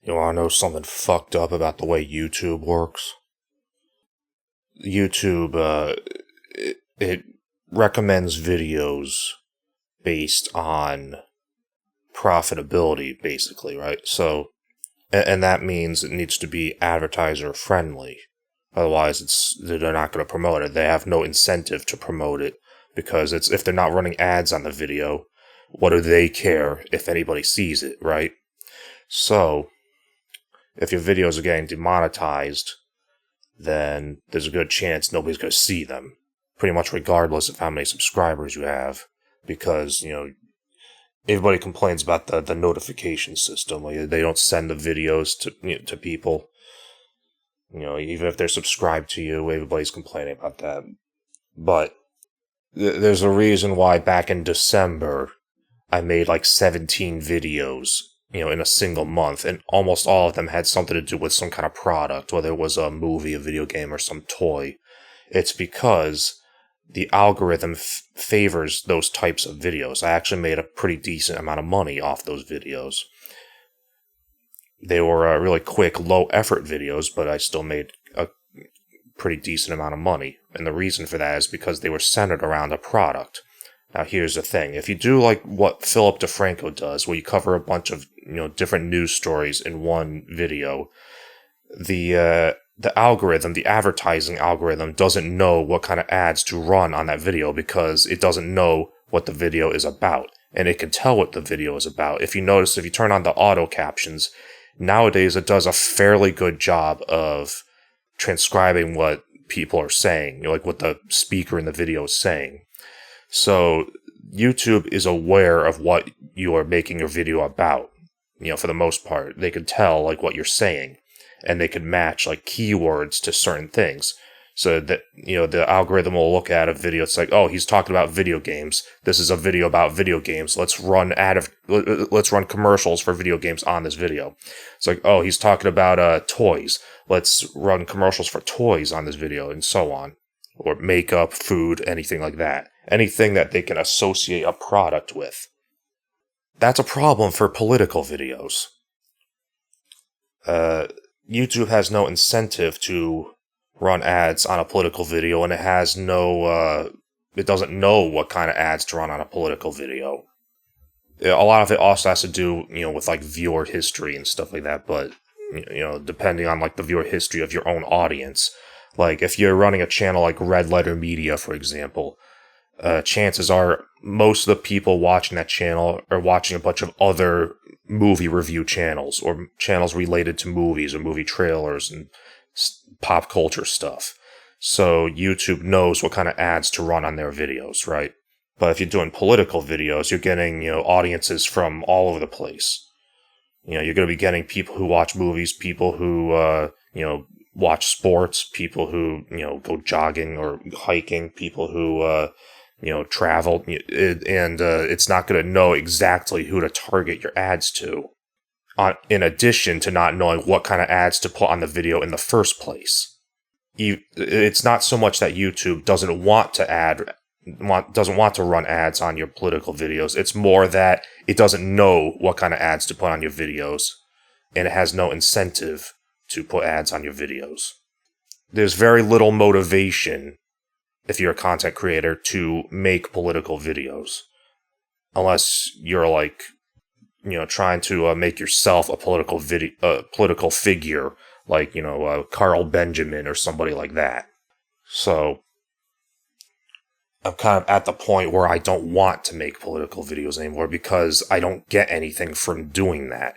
You wanna know something fucked up about the way YouTube works? YouTube, it recommends videos based on profitability, basically, right? So, and that means it needs to be advertiser friendly. Otherwise, they're not going to promote it. They have no incentive to promote it because if they're not running ads on the video, what do they care if anybody sees it, right? So, if your videos are getting demonetized, then there's a good chance nobody's going to see them, pretty much regardless of how many subscribers you have, because, everybody complains about the notification system. Like, they don't send the videos to people. Even if they're subscribed to you, everybody's complaining about that. But there's a reason why back in December, I made like 17 videos, in a single month, and almost all of them had something to do with some kind of product, whether it was a movie, a video game, or some toy. It's because the algorithm favors those types of videos. I actually made a pretty decent amount of money off those videos. They were really quick, low-effort videos, but I still made a pretty decent amount of money. And the reason for that is because they were centered around a product. Now, here's the thing. If you do like what Philip DeFranco does, where you cover a bunch of different news stories in one video, the algorithm, the advertising algorithm, doesn't know what kind of ads to run on that video because it doesn't know what the video is about. And it can tell what the video is about. If you notice, if you turn on the auto captions, nowadays it does a fairly good job of transcribing what people are saying, like what the speaker in the video is saying. So YouTube is aware of what you are making your video about, for the most part. They can tell like what you're saying, and they can match like keywords to certain things. So that, the algorithm will look at a video. It's like, oh, he's talking about video games. This is a video about video games. Let's run commercials for video games on this video. It's like, oh, he's talking about toys. Let's run commercials for toys on this video, and so on. Or makeup, food, anything like that. Anything that they can associate a product with. That's a problem for political videos. YouTube has no incentive to run ads on a political video, and it has it doesn't know what kind of ads to run on a political video. A lot of it also has to do, with like viewer history and stuff like that, but, depending on like the viewer history of your own audience. Like, if you're running a channel like Red Letter Media, for example, chances are most of the people watching that channel are watching a bunch of other movie review channels, or channels related to movies or movie trailers and pop culture stuff. So YouTube knows what kind of ads to run on their videos, right? But if you're doing political videos, you're getting, audiences from all over the place. You're going to be getting people who watch movies, people who, watch sports, people who, go jogging or hiking, people who, travel, and it's not going to know exactly who to target your ads to, in addition to not knowing what kind of ads to put on the video in the first place. It's not so much that YouTube doesn't want to run ads on your political videos. It's more that it doesn't know what kind of ads to put on your videos, and it has no incentive to put ads on your videos. There's very little motivation, if you're a content creator, to make political videos. Unless you're like, trying to make yourself a political figure, like, Carl Benjamin or somebody like that. So, I'm kind of at the point where I don't want to make political videos anymore because I don't get anything from doing that.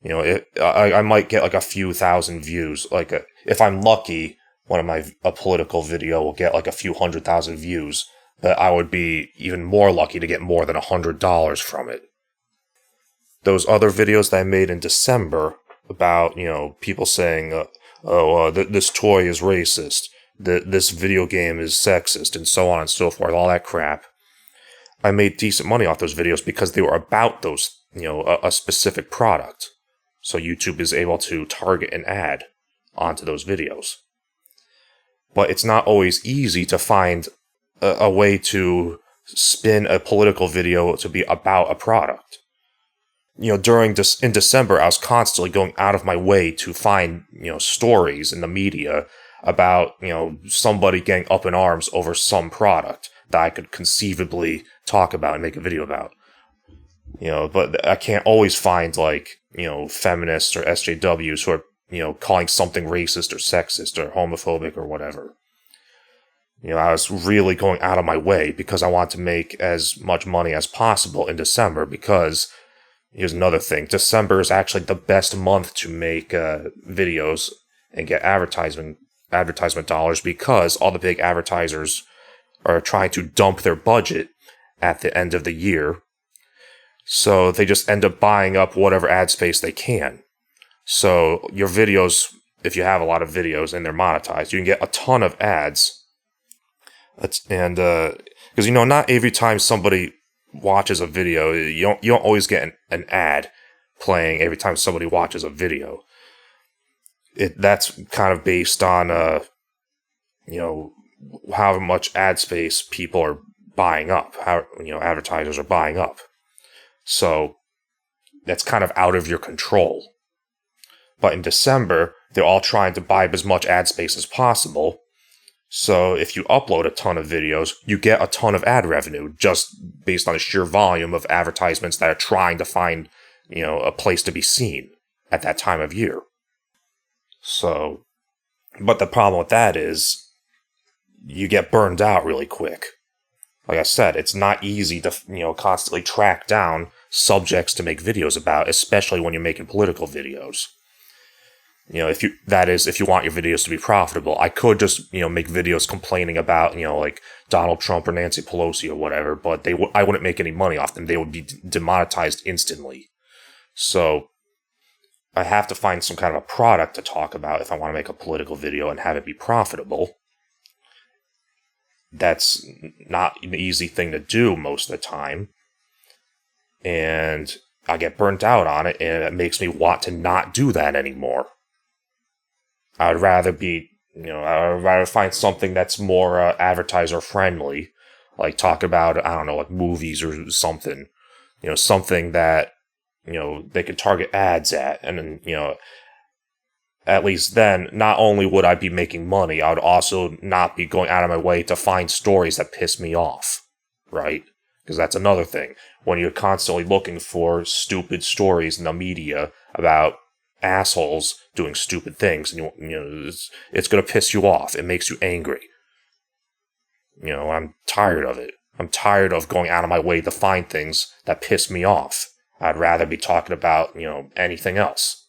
I might get like a few thousand views. Like, if I'm lucky, a political video will get like a few 100,000 views, but I would be even more lucky to get more than $100 from it. Those other videos that I made in December about, people saying, this toy is racist, this video game is sexist, and so on and so forth, all that crap. I made decent money off those videos because they were about those, a specific product. So YouTube is able to target an ad onto those videos. But it's not always easy to find a way to spin a political video to be about a product. in December, I was constantly going out of my way to find, stories in the media about, somebody getting up in arms over some product that I could conceivably talk about and make a video about. But I can't always find, feminists or SJWs who are, calling something racist or sexist or homophobic or whatever. I was really going out of my way because I want to make as much money as possible in December, because here's another thing. December is actually the best month to make videos and get advertisement dollars, because all the big advertisers are trying to dump their budget at the end of the year. So they just end up buying up whatever ad space they can. So your videos, if you have a lot of videos and they're monetized, you can get a ton of ads. And because not every time somebody watches a video, you don't always get an ad playing every time somebody watches a video. That's kind of based on how much ad space people are buying up, how advertisers are buying up. So that's kind of out of your control. But in December, they're all trying to buy up as much ad space as possible. So if you upload a ton of videos, you get a ton of ad revenue just based on the sheer volume of advertisements that are trying to find, a place to be seen at that time of year. So, but the problem with that is you get burned out really quick. Like I said, it's not easy to, constantly track down subjects to make videos about, especially when you're making political videos. If you want your videos to be profitable, I could just, make videos complaining about, like Donald Trump or Nancy Pelosi or whatever, but I wouldn't make any money off them. They would be demonetized instantly. So I have to find some kind of a product to talk about if I want to make a political video and have it be profitable. That's not an easy thing to do most of the time. And I get burnt out on it, and it makes me want to not do that anymore. I'd rather find something that's more advertiser friendly, like talk about, I don't know, like movies or something, something that, they can target ads at. And then, at least then, not only would I be making money, I would also not be going out of my way to find stories that piss me off, right? Because that's another thing. When you're constantly looking for stupid stories in the media about assholes doing stupid things, and it's going to piss you off. It makes you angry. I'm tired of it. I'm tired of going out of my way to find things that piss me off. I'd rather be talking about, anything else.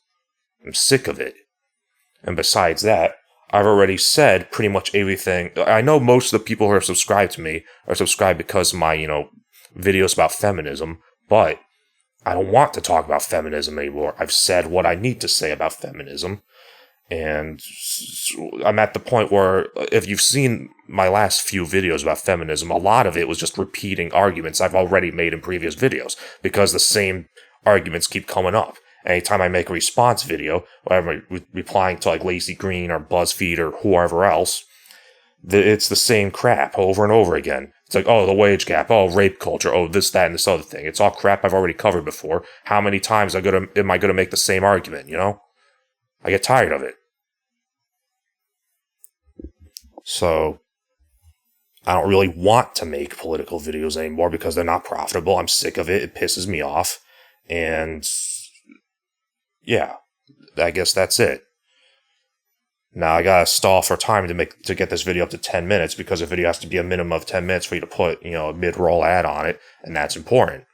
I'm sick of it. And besides that, I've already said pretty much everything. I know most of the people who are subscribed to me are subscribed because of my, videos about feminism, but I don't want to talk about feminism anymore. I've said what I need to say about feminism, and I'm at the point where, if you've seen my last few videos about feminism, a lot of it was just repeating arguments I've already made in previous videos, because the same arguments keep coming up. Anytime I make a response video, or I'm replying to like Lacey Green or BuzzFeed or whoever else, it's the same crap over and over again. It's like, oh, the wage gap, oh, rape culture, oh, this, that, and this other thing. It's all crap I've already covered before. How many times am I going to make the same argument, I get tired of it. So, I don't really want to make political videos anymore because they're not profitable. I'm sick of it. It pisses me off. And yeah, I guess that's it. Now I gotta stall for time to get this video up to 10 minutes, because a video has to be a minimum of 10 minutes for you to put, a mid-roll ad on it, and that's important.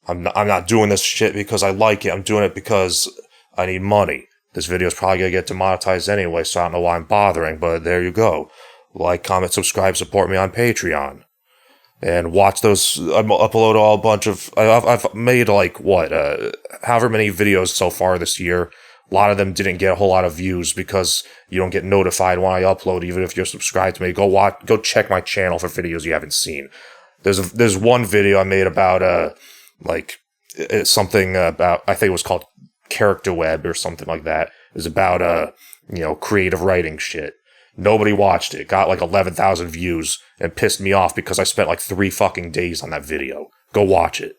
I'm not doing this shit because I like it. I'm doing it because I need money. This video is probably gonna get demonetized anyway, so I don't know why I'm bothering, but there you go. Like, comment, subscribe, support me on Patreon. And watch those. I upload a bunch of. I've made however many videos so far this year. A lot of them didn't get a whole lot of views because you don't get notified when I upload, even if you're subscribed to me. Go check my channel for videos you haven't seen. There's one video I made about something about, I think it was called Character Web or something like that. It was about creative writing shit. Nobody watched it. Got like 11,000 views and pissed me off because I spent like 3 fucking days on that video. Go watch it.